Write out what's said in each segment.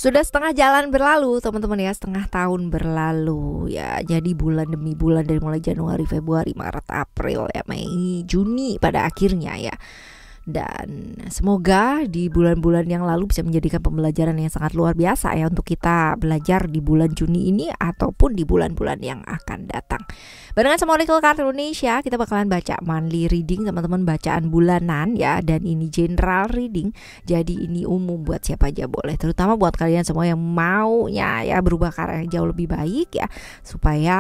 Sudah setengah jalan berlalu teman-teman ya, setengah tahun berlalu ya. Jadi bulan demi bulan dari mulai Januari, Februari, Maret, April ya, Mei, Juni pada akhirnya ya. Dan semoga di bulan-bulan yang lalu bisa menjadikan pembelajaran yang sangat luar biasa ya untuk kita belajar di bulan Juni ini ataupun di bulan-bulan yang akan datang. Barengan sama Oracle Card Indonesia, kita bakalan baca monthly reading, teman-teman, bacaan bulanan ya. Dan ini general reading, jadi ini umum buat siapa aja boleh, terutama buat kalian semua yang maunya ya berubah ke arah yang jauh lebih baik ya, supaya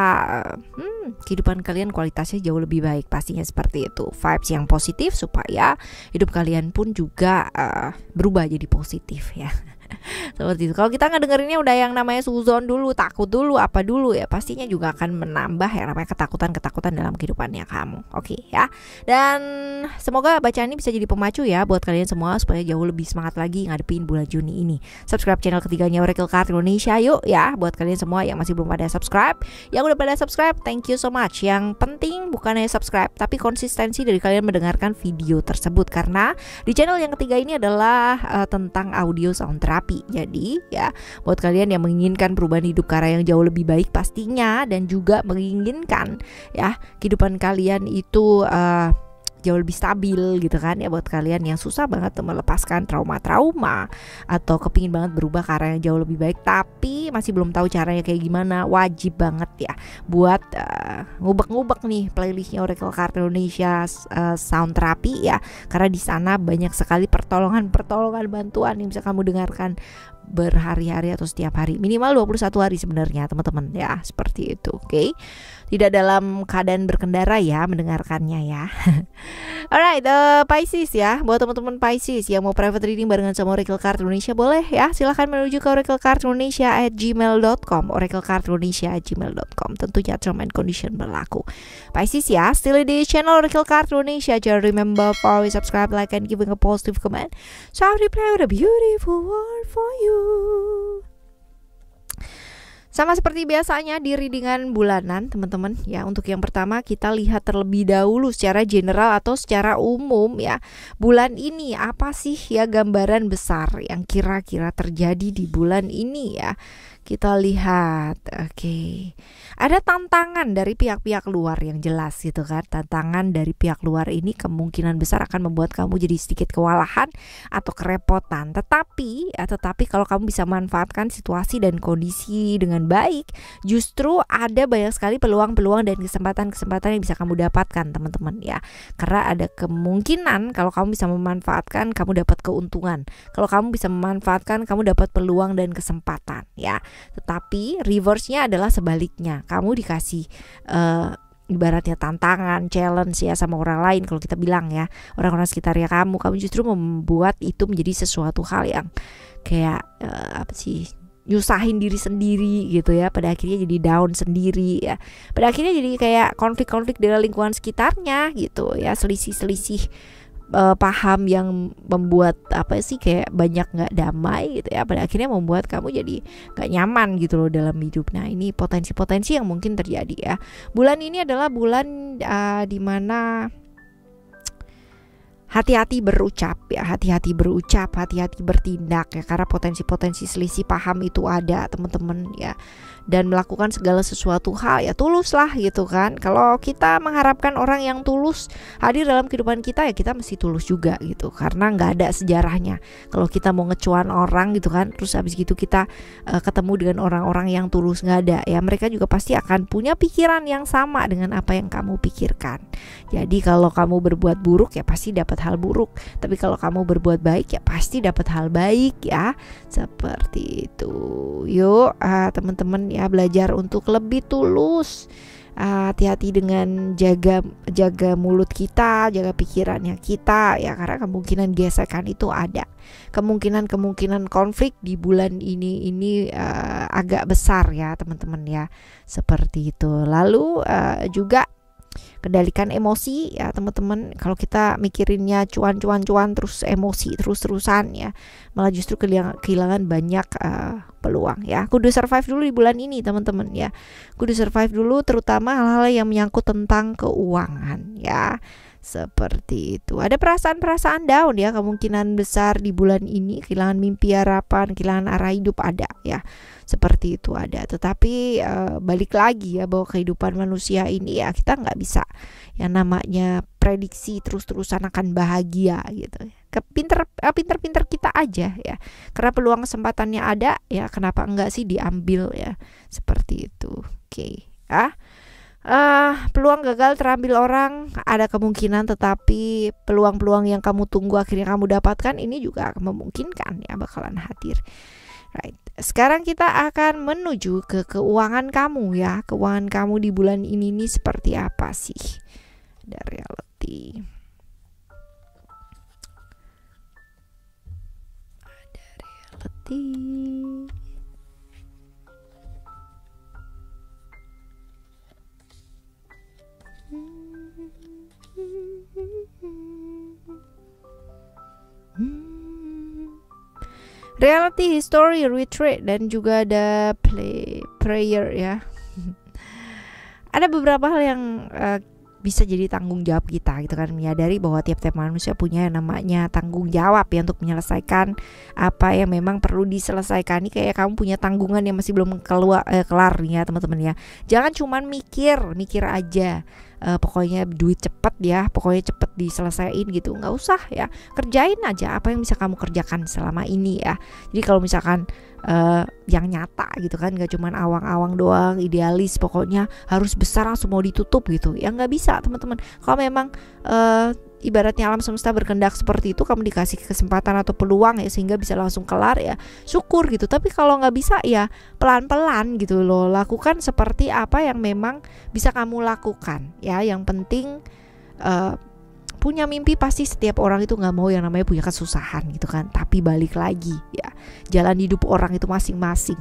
kehidupan kalian kualitasnya jauh lebih baik. Pastinya seperti itu, vibes yang positif supaya hidup kalian pun juga berubah jadi positif ya. Seperti itu. Kalau kita ngedengerinnya udah yang namanya suzon dulu, takut dulu, apa dulu ya, pastinya juga akan menambah yang namanya ketakutan dalam kehidupannya kamu. Oke ya. Dan semoga bacaan ini bisa jadi pemacu ya buat kalian semua supaya jauh lebih semangat lagi ngadepin bulan Juni ini. Subscribe channel ketiganya Oracle Card Indonesia yuk ya, buat kalian semua yang masih belum pada subscribe. Yang udah pada subscribe, thank you so much. Yang penting bukan hanya subscribe, tapi konsistensi dari kalian mendengarkan video tersebut, karena di channel yang ketiga ini adalah tentang audio sound therapy. Jadi ya buat kalian yang menginginkan perubahan hidup ke arah yang jauh lebih baik pastinya, dan juga menginginkan ya kehidupan kalian itu jauh lebih stabil gitu kan ya, buat kalian yang susah banget melepaskan trauma-trauma atau kepingin banget berubah ke arah yang jauh lebih baik tapi masih belum tahu caranya kayak gimana, wajib banget ya buat ngubek-ngubek nih playlistnya Oracle Card Indonesia Sound Therapy ya, karena di sana banyak sekali pertolongan bantuan yang bisa kamu dengarkan berhari-hari atau setiap hari, minimal 21 hari sebenarnya teman-teman ya, seperti itu. Oke. Tidak dalam keadaan berkendara ya mendengarkannya ya. Alright, Pisces ya, buat teman-teman Pisces yang mau private reading barengan sama Oracle Card Indonesia boleh ya, silahkan menuju ke oraclecardindonesia@gmail.com, oraclecardindonesia@gmail.com. Tentunya term and condition berlaku. Pisces ya, still di channel Oracle Card Indonesia. Just remember for subscribe, like, and giving a positive comment. So I reply with a beautiful word for you. Sama seperti biasanya di readingan bulanan teman-teman ya, untuk yang pertama kita lihat terlebih dahulu secara general atau secara umum ya, bulan ini apa sih ya gambaran besar yang kira-kira terjadi di bulan ini ya. Kita lihat, oke. Ada tantangan dari pihak-pihak luar yang jelas gitu kan. Tantangan dari pihak luar ini kemungkinan besar akan membuat kamu jadi sedikit kewalahan atau kerepotan. Tetapi kalau kamu bisa manfaatkan situasi dan kondisi dengan baik, justru ada banyak sekali peluang-peluang dan kesempatan-kesempatan yang bisa kamu dapatkan teman-teman ya. Karena ada kemungkinan kalau kamu bisa memanfaatkan, kamu dapat keuntungan. Kalau kamu bisa memanfaatkan, kamu dapat peluang dan kesempatan ya. Tetapi reverse-nya adalah sebaliknya, kamu dikasih ibaratnya tantangan, challenge ya sama orang lain, kalau kita bilang ya, orang-orang sekitarnya kamu justru membuat itu menjadi sesuatu hal yang kayak nyusahin diri sendiri gitu ya, pada akhirnya jadi down sendiri ya, pada akhirnya jadi kayak konflik-konflik dengan lingkungan sekitarnya gitu ya, selisih-selisih paham yang membuat kayak banyak nggak damai gitu ya, pada akhirnya membuat kamu jadi nggak nyaman gitu loh dalam hidup. Nah ini potensi-potensi yang mungkin terjadi ya. Bulan ini adalah bulan dimana hati-hati berucap ya, hati-hati berucap, hati-hati bertindak ya, karena potensi-potensi selisih paham itu ada teman-teman ya. Dan melakukan segala sesuatu hal ya tulus lah gitu kan. Kalau kita mengharapkan orang yang tulus hadir dalam kehidupan kita ya, kita mesti tulus juga gitu, karena nggak ada sejarahnya kalau kita mau ngecuan orang gitu kan, terus habis gitu kita ketemu dengan orang-orang yang tulus, nggak ada ya. Mereka juga pasti akan punya pikiran yang sama dengan apa yang kamu pikirkan. Jadi kalau kamu berbuat buruk ya pasti dapat hal buruk, tapi kalau kamu berbuat baik ya pasti dapat hal baik ya, seperti itu. Yuk teman-teman ya, belajar untuk lebih tulus. Hati-hati dengan jaga mulut kita, jaga pikirannya kita ya, karena kemungkinan gesekan itu ada, kemungkinan konflik di bulan ini agak besar ya teman-teman ya, seperti itu. Lalu juga kendalikan emosi ya teman-teman. Kalau kita mikirinnya cuan terus emosi terus-terusan ya, malah justru kehilangan banyak peluang ya. Kudu survive dulu di bulan ini teman-teman ya. Kudu survive dulu, terutama hal-hal yang menyangkut tentang keuangan ya. Seperti itu. Ada perasaan-perasaan down ya, kemungkinan besar di bulan ini, kehilangan mimpi, harapan, kehilangan arah hidup ada ya. Seperti itu ada. Tetapi balik lagi ya, bahwa kehidupan manusia ini ya kita nggak bisa yang namanya prediksi terus-terusan akan bahagia gitu. Pinter-pinter kita aja ya. Karena peluang kesempatannya ada ya, kenapa enggak sih diambil ya. Seperti itu. Oke. Ya. Peluang gagal terambil orang ada kemungkinan, tetapi peluang-peluang yang kamu tunggu akhirnya kamu dapatkan ini juga memungkinkan ya, bakalan hadir. Right. Sekarang kita akan menuju ke keuangan kamu ya. Keuangan kamu di bulan ini nih seperti apa sih? Ada reality. Reality, history, retreat, dan juga ada prayer ya. Ada beberapa hal yang bisa jadi tanggung jawab kita gitu kan, menyadari bahwa tiap-tiap manusia punya yang namanya tanggung jawab ya untuk menyelesaikan apa yang memang perlu diselesaikan. Ini kayak kamu punya tanggungan yang masih belum kelar nih ya teman-teman ya. Jangan cuman mikir aja. Pokoknya duit cepet ya, pokoknya cepet diselesaikan gitu, nggak usah ya, kerjain aja apa yang bisa kamu kerjakan selama ini ya. Jadi kalau misalkan yang nyata gitu kan, nggak cuman awang-awang doang, idealis pokoknya harus besar langsung mau ditutup gitu ya, nggak bisa teman-teman. Kalau memang ibaratnya alam semesta berkehendak seperti itu, kamu dikasih kesempatan atau peluang ya sehingga bisa langsung kelar ya, syukur gitu. Tapi kalau nggak bisa ya pelan-pelan gitu loh, lakukan seperti apa yang memang bisa kamu lakukan ya. Yang penting punya mimpi, pasti setiap orang itu nggak mau yang namanya punya kesusahan gitu kan. Tapi balik lagi ya, jalan hidup orang itu masing-masing.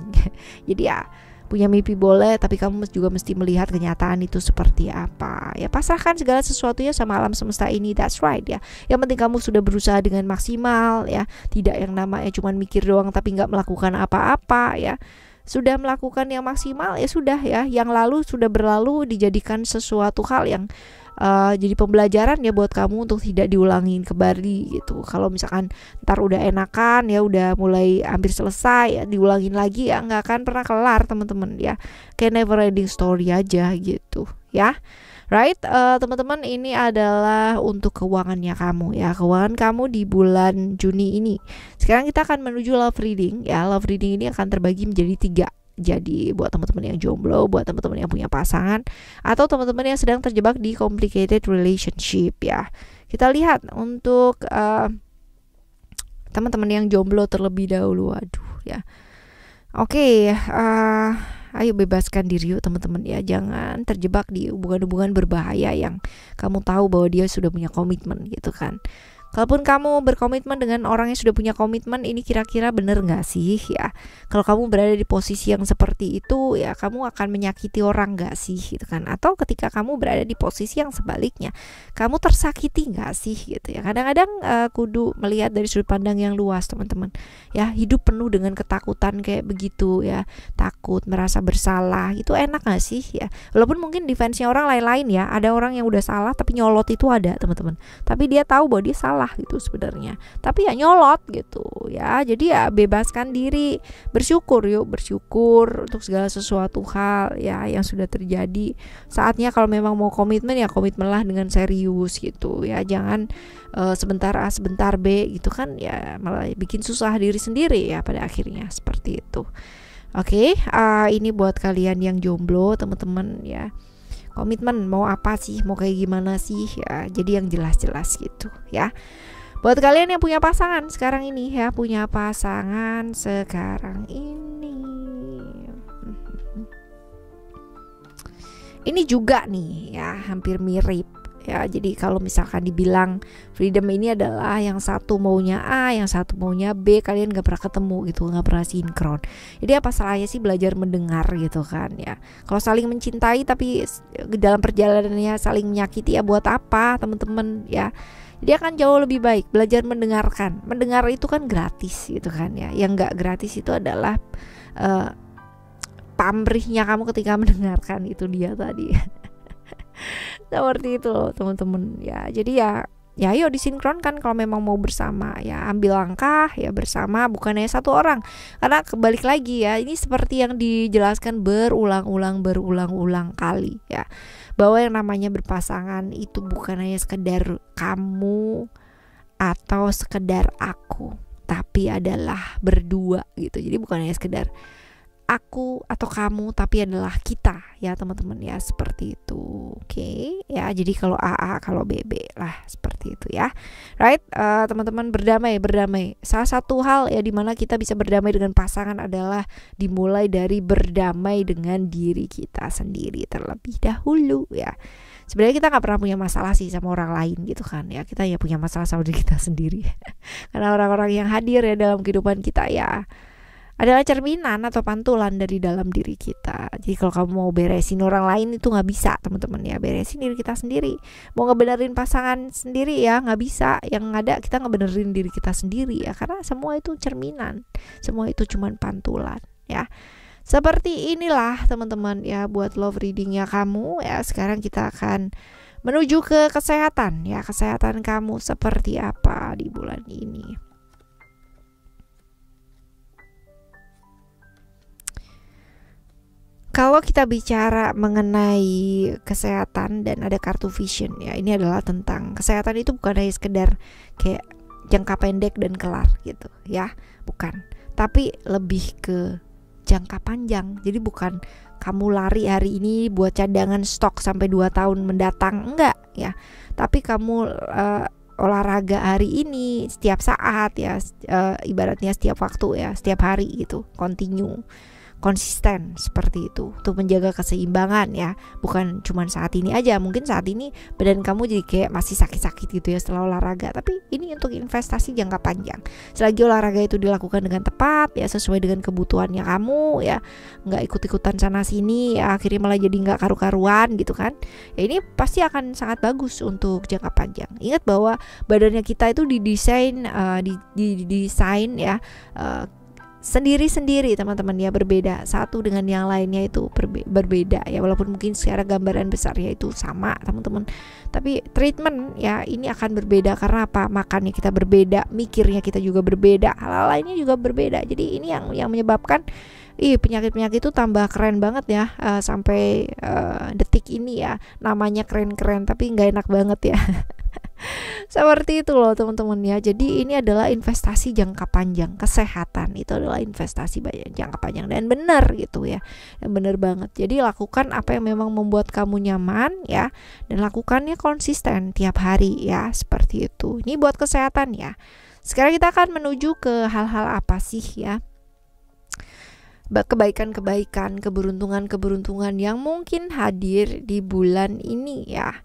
Jadi ya punya mimpi boleh, tapi kamu juga mesti melihat kenyataan itu seperti apa ya. Pasrahkan segala sesuatunya sama alam semesta ini, that's right ya. Yang penting kamu sudah berusaha dengan maksimal ya, tidak yang namanya cuman mikir doang tapi nggak melakukan apa-apa ya. Sudah melakukan yang maksimal ya sudah ya, yang lalu sudah berlalu, dijadikan sesuatu hal yang jadi pembelajaran ya buat kamu untuk tidak diulangin kembali gitu. Kalau misalkan ntar udah enakan ya, udah mulai hampir selesai ya, diulangin lagi ya nggak akan pernah kelar teman-teman ya, kayak never ending story aja gitu ya. Right, teman-teman, ini adalah untuk keuangannya kamu ya, keuangan kamu di bulan Juni ini. Sekarang kita akan menuju love reading ya. Love reading ini akan terbagi menjadi 3. Jadi buat teman-teman yang jomblo, buat teman-teman yang punya pasangan, atau teman-teman yang sedang terjebak di complicated relationship ya. Kita lihat untuk teman-teman yang jomblo terlebih dahulu. Aduh ya. Oke, ayo bebaskan diri yuk teman-teman ya. Jangan terjebak di hubungan-hubungan berbahaya yang kamu tahu bahwa dia sudah punya komitmen gitu kan. Kalaupun kamu berkomitmen dengan orang yang sudah punya komitmen, ini kira-kira bener gak sih ya? Kalau kamu berada di posisi yang seperti itu ya, kamu akan menyakiti orang gak sih gitu kan? Atau ketika kamu berada di posisi yang sebaliknya, kamu tersakiti gak sih gitu ya? Kadang-kadang kudu melihat dari sudut pandang yang luas teman-teman ya. Hidup penuh dengan ketakutan kayak begitu ya, takut, merasa bersalah, itu enak gak sih ya? Walaupun mungkin defense-nya orang lain-lain ya, ada orang yang udah salah tapi nyolot itu ada teman-teman, tapi dia tahu bahwa dia salah gitu sebenarnya, tapi ya nyolot gitu ya. Jadi ya bebaskan diri, bersyukur yuk, bersyukur untuk segala sesuatu hal ya yang sudah terjadi. Saatnya kalau memang mau komitmen ya komitmenlah dengan serius gitu ya, jangan sebentar A sebentar B gitu kan ya, malah bikin susah diri sendiri ya pada akhirnya, seperti itu. Oke, ini buat kalian yang jomblo teman-teman ya. Komitmen mau apa sih, mau kayak gimana sih ya, jadi yang jelas-jelas gitu ya. Buat kalian yang punya pasangan sekarang ini ya, punya pasangan sekarang ini juga nih ya, hampir mirip ya. Jadi kalau misalkan dibilang freedom ini adalah yang satu maunya A, yang satu maunya B, kalian gak pernah ketemu gitu, gak pernah sinkron. Jadi apa salahnya sih belajar mendengar gitu kan ya. Kalau saling mencintai tapi dalam perjalanannya saling menyakiti ya buat apa teman-teman ya. Jadi akan jauh lebih baik belajar mendengarkan. Mendengar itu kan gratis gitu kan ya. Yang gak gratis itu adalah pamrihnya kamu ketika mendengarkan, itu dia tadi. Seperti itu loh teman-teman ya. Jadi ya ayo disinkronkan kalau memang mau bersama ya, ambil langkah ya bersama, bukan hanya satu orang. Karena kebalik lagi ya, ini seperti yang dijelaskan berulang-ulang kali ya, bahwa yang namanya berpasangan itu bukan hanya sekedar kamu atau sekedar aku, tapi adalah berdua gitu. Jadi bukan hanya sekedar aku atau kamu, tapi adalah kita ya teman-teman ya, seperti itu. Oke ya, jadi kalau AA kalau BB lah seperti itu ya, right. Teman-teman, berdamai. Salah satu hal ya dimana kita bisa berdamai dengan pasangan adalah dimulai dari berdamai dengan diri kita sendiri terlebih dahulu ya. Sebenarnya kita nggak pernah punya masalah sih sama orang lain gitu kan ya, kita ya punya masalah sama diri kita sendiri. Karena orang-orang yang hadir ya dalam kehidupan kita ya adalah cerminan atau pantulan dari dalam diri kita. Jadi kalau kamu mau beresin orang lain itu nggak bisa teman-teman ya, beresin diri kita sendiri. Mau ngebenerin pasangan sendiri ya nggak bisa, yang ada kita ngebenerin diri kita sendiri ya, karena semua itu cerminan, semua itu cuman pantulan ya. Seperti inilah teman-teman ya buat love readingnya kamu ya. Sekarang kita akan menuju ke kesehatan ya, kesehatan kamu seperti apa di bulan ini. Kalau kita bicara mengenai kesehatan dan ada kartu vision ya, ini adalah tentang kesehatan itu bukan hanya sekedar kayak jangka pendek dan kelar gitu ya, bukan, tapi lebih ke jangka panjang. Jadi bukan kamu lari hari ini buat cadangan stok sampai 2 tahun mendatang, enggak ya, tapi kamu olahraga hari ini setiap saat ya, ibaratnya setiap waktu ya, setiap hari gitu, continue, konsisten seperti itu untuk menjaga keseimbangan ya, bukan cuma saat ini aja. Mungkin saat ini badan kamu jadi kayak masih sakit-sakit gitu ya setelah olahraga, tapi ini untuk investasi jangka panjang. Selagi olahraga itu dilakukan dengan tepat ya, sesuai dengan kebutuhannya kamu ya, nggak ikut-ikutan sana sini ya, akhirnya malah jadi nggak karu-karuan gitu kan ya, ini pasti akan sangat bagus untuk jangka panjang. Ingat bahwa badannya kita itu didesain ya sendiri-sendiri teman-teman ya, berbeda satu dengan yang lainnya itu berbeda ya, walaupun mungkin secara gambaran besarnya itu sama teman-teman, tapi treatment ya ini akan berbeda. Karena apa? Makannya kita berbeda, mikirnya kita juga berbeda, hal lainnya juga berbeda. Jadi ini yang menyebabkan penyakit-penyakit itu tambah keren banget ya, sampai detik ini ya namanya keren-keren tapi nggak enak banget ya. Seperti itu loh teman-teman ya. Jadi ini adalah investasi jangka panjang. Kesehatan itu adalah investasi jangka panjang dan benar gitu ya, dan benar banget. Jadi lakukan apa yang memang membuat kamu nyaman ya, dan lakukannya konsisten tiap hari ya, seperti itu. Ini buat kesehatan ya. Sekarang kita akan menuju ke hal-hal apa sih ya, kebaikan-kebaikan, keberuntungan-keberuntungan yang mungkin hadir di bulan ini ya.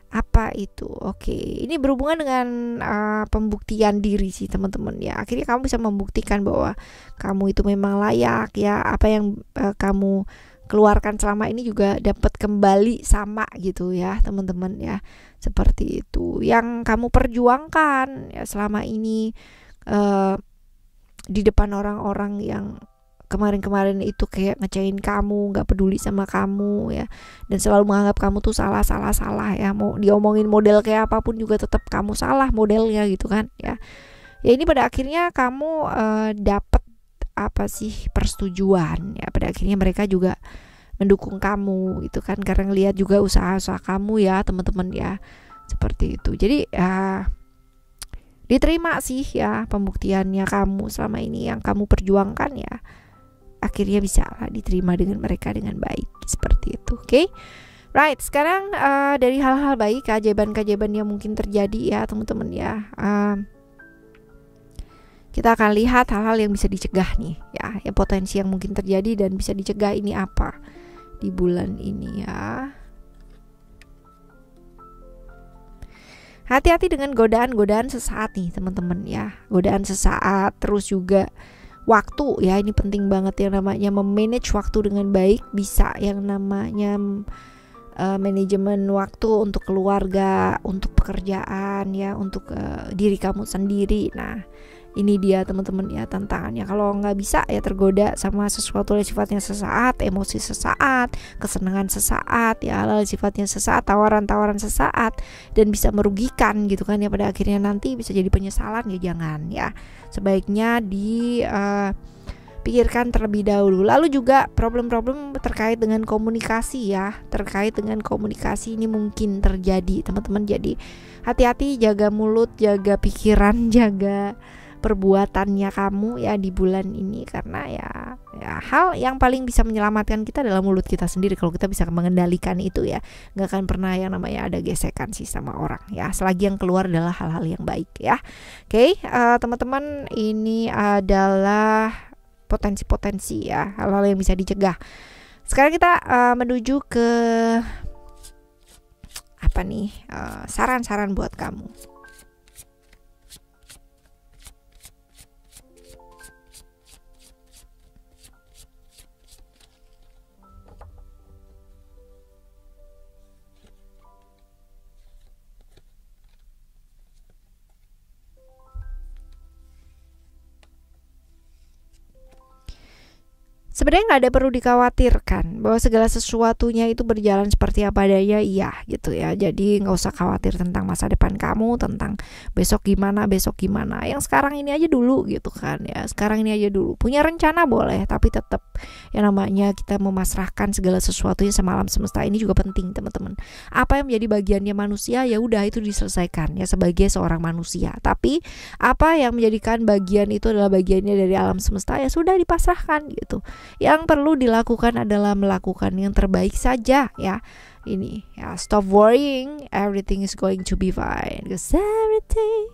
Apa itu? Oke, ini berhubungan dengan pembuktian diri sih teman-teman ya. Akhirnya kamu bisa membuktikan bahwa kamu itu memang layak ya, apa yang kamu keluarkan selama ini juga dapat kembali sama gitu ya teman-teman ya. Seperti itu yang kamu perjuangkan ya selama ini di depan orang-orang yang kemarin-kemarin itu kayak ngecewain kamu, gak peduli sama kamu ya, dan selalu menganggap kamu tuh salah ya, mau diomongin model kayak apapun juga tetap kamu salah modelnya gitu kan ya. Ya ini pada akhirnya kamu dapat apa sih, persetujuan ya, pada akhirnya mereka juga mendukung kamu gitu kan, karena ngelihat juga usaha-usaha kamu ya teman-teman ya, seperti itu. Jadi diterima sih ya pembuktiannya kamu selama ini yang kamu perjuangkan ya, akhirnya bisa lah diterima dengan mereka dengan baik, seperti itu. Oke? Right, sekarang dari hal-hal baik, keajaiban-keajaiban yang mungkin terjadi ya teman-teman ya, kita akan lihat hal-hal yang bisa dicegah nih ya, yang potensi yang mungkin terjadi dan bisa dicegah ini apa di bulan ini ya. Hati-hati dengan godaan-godaan sesaat nih teman-teman ya, godaan sesaat, terus juga waktu ya, ini penting banget yang namanya memanage waktu dengan baik, bisa yang namanya manajemen waktu untuk keluarga, untuk pekerjaan ya, untuk diri kamu sendiri. Nah Ini dia teman-teman ya tantangannya. Kalau nggak bisa ya tergoda sama sesuatu yang sifatnya sesaat, emosi sesaat, kesenangan sesaat, ya hal sifatnya sesaat, tawaran-tawaran sesaat, dan bisa merugikan gitu kan ya, pada akhirnya nanti bisa jadi penyesalan, ya jangan ya. Sebaiknya pikirkan terlebih dahulu. Lalu juga problem-problem terkait dengan komunikasi ya. Terkait dengan komunikasi ini mungkin terjadi teman-teman. Jadi hati-hati, jaga mulut, jaga pikiran, jaga perbuatannya kamu ya di bulan ini, karena ya hal yang paling bisa menyelamatkan kita adalah mulut kita sendiri. Kalau kita bisa mengendalikan itu ya, nggak akan pernah yang namanya ada gesekan sih sama orang ya, selagi yang keluar adalah hal-hal yang baik ya. Oke, teman-teman, ini adalah potensi-potensi ya, hal-hal yang bisa dicegah. Sekarang kita menuju ke apa nih, saran-saran buat kamu. Sebenarnya nggak ada perlu dikhawatirkan bahwa segala sesuatunya itu berjalan seperti apa adanya, iya gitu ya. Jadi nggak usah khawatir tentang masa depan kamu, tentang besok gimana. Yang sekarang ini aja dulu gitu kan ya. Sekarang ini aja dulu. Punya rencana boleh, tapi tetap yang namanya kita memasrahkan segala sesuatunya sama alam semesta ini juga penting teman-teman. Apa yang menjadi bagiannya manusia ya udah itu diselesaikan ya sebagai seorang manusia. Tapi apa yang menjadikan bagian itu adalah bagiannya dari alam semesta ya sudah dipasrahkan gitu. Yang perlu dilakukan adalah melakukan yang terbaik saja ya. Ini ya, stop worrying, everything is going to be fine, because everything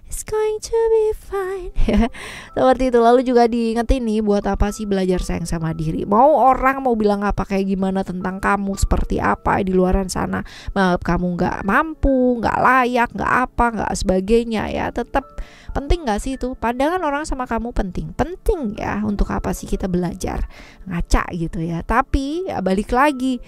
is going to be fine. Seperti itu. Lalu juga diingetin nih, buat apa sih belajar sayang sama diri? Mau orang mau bilang apa kayak gimana tentang kamu, seperti apa di luaran sana, kamu nggak mampu, nggak layak, nggak apa, nggak sebagainya ya, tetap penting gak sih itu? Pandangan orang sama kamu penting ya. Untuk apa sih kita belajar? Ngaca gitu ya. Tapi ya balik lagi,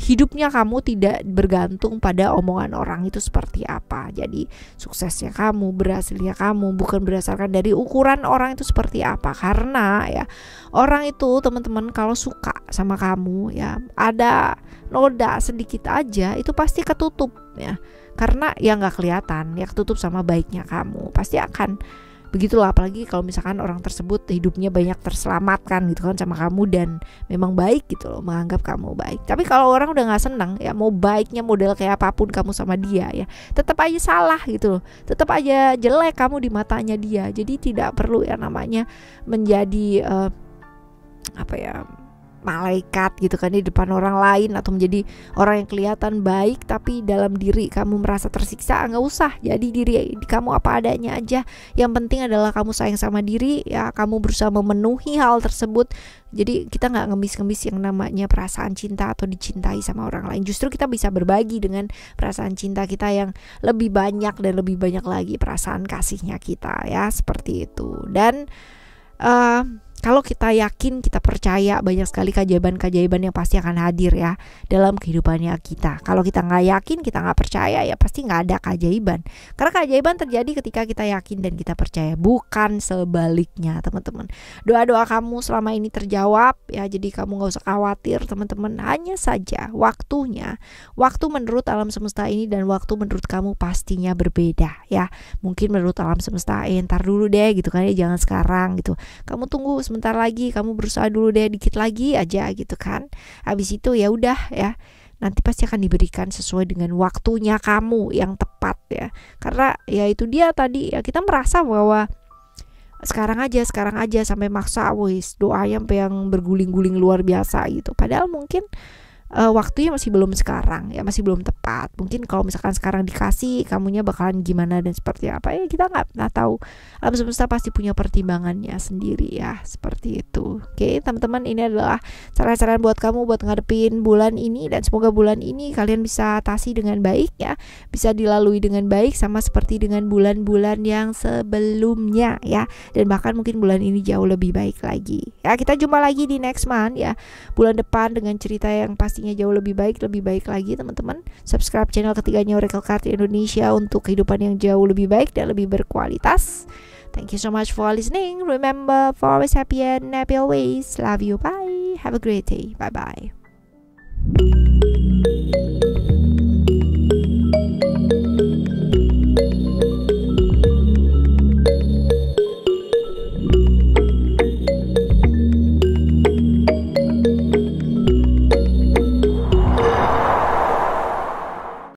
hidupnya kamu tidak bergantung pada omongan orang itu seperti apa. Jadi suksesnya kamu, berhasilnya kamu bukan berdasarkan dari ukuran orang itu seperti apa. Karena ya orang itu teman-teman kalau suka sama kamu ya, ada noda sedikit aja itu pasti ketutup ya. Karena ya nggak kelihatan, ya ketutup sama baiknya kamu, pasti akan begitulah. Apalagi kalau misalkan orang tersebut hidupnya banyak terselamatkan gitu kan sama kamu, dan memang baik gitu loh, menganggap kamu baik. Tapi kalau orang udah nggak senang ya, mau baiknya model kayak apapun kamu sama dia ya, tetap aja salah gitu loh, tetap aja jelek kamu di matanya dia. Jadi tidak perlu ya namanya menjadi malaikat gitu kan di depan orang lain, atau menjadi orang yang kelihatan baik tapi dalam diri kamu merasa tersiksa. Nggak usah, jadi diri kamu apa adanya aja. Yang penting adalah kamu sayang sama diri ya, kamu berusaha memenuhi hal tersebut. Jadi kita nggak ngemis-ngemis yang namanya perasaan cinta atau dicintai sama orang lain. Justru kita bisa berbagi dengan perasaan cinta kita yang lebih banyak dan lebih banyak lagi perasaan kasihnya kita ya, seperti itu. Dan kalau kita yakin, kita percaya, banyak sekali keajaiban-keajaiban yang pasti akan hadir ya dalam kehidupannya kita. Kalau kita nggak yakin, kita nggak percaya, ya pasti nggak ada keajaiban. Karena keajaiban terjadi ketika kita yakin dan kita percaya, bukan sebaliknya teman-teman. Doa-doa kamu selama ini terjawab ya, jadi kamu nggak usah khawatir teman-teman. Hanya saja waktunya, waktu menurut alam semesta ini dan waktu menurut kamu pastinya berbeda ya. Mungkin menurut alam semesta ntar dulu deh gitu kan ya, jangan sekarang gitu. Kamu tunggu sebentar lagi, kamu berusaha dulu deh, dikit lagi aja gitu kan. Habis itu ya udah ya, nanti pasti akan diberikan sesuai dengan waktunya kamu yang tepat ya. Karena ya itu dia tadi ya, kita merasa bahwa sekarang aja sampai maksa wis doanya sampai yang berguling-guling luar biasa gitu. Padahal mungkin waktunya masih belum sekarang ya, masih belum tepat. Mungkin kalau misalkan sekarang dikasih, kamunya bakalan gimana dan seperti apa ya, kita nggak pernah tahu. Alam semesta pasti punya pertimbangannya sendiri ya, seperti itu. Oke teman-teman, ini adalah saran-saran buat kamu buat ngadepin bulan ini, dan semoga bulan ini kalian bisa atasi dengan baik ya, bisa dilalui dengan baik sama seperti dengan bulan-bulan yang sebelumnya ya, dan bahkan mungkin bulan ini jauh lebih baik lagi ya. Kita jumpa lagi di next month ya, bulan depan dengan cerita yang pasti jauh lebih baik lagi teman-teman. Subscribe channel ketiganya Oracle Card Indonesia untuk kehidupan yang jauh lebih baik dan lebih berkualitas. Thank you so much for listening. Remember, for always happy and happy always. Love you. Bye. Have a great day. Bye bye.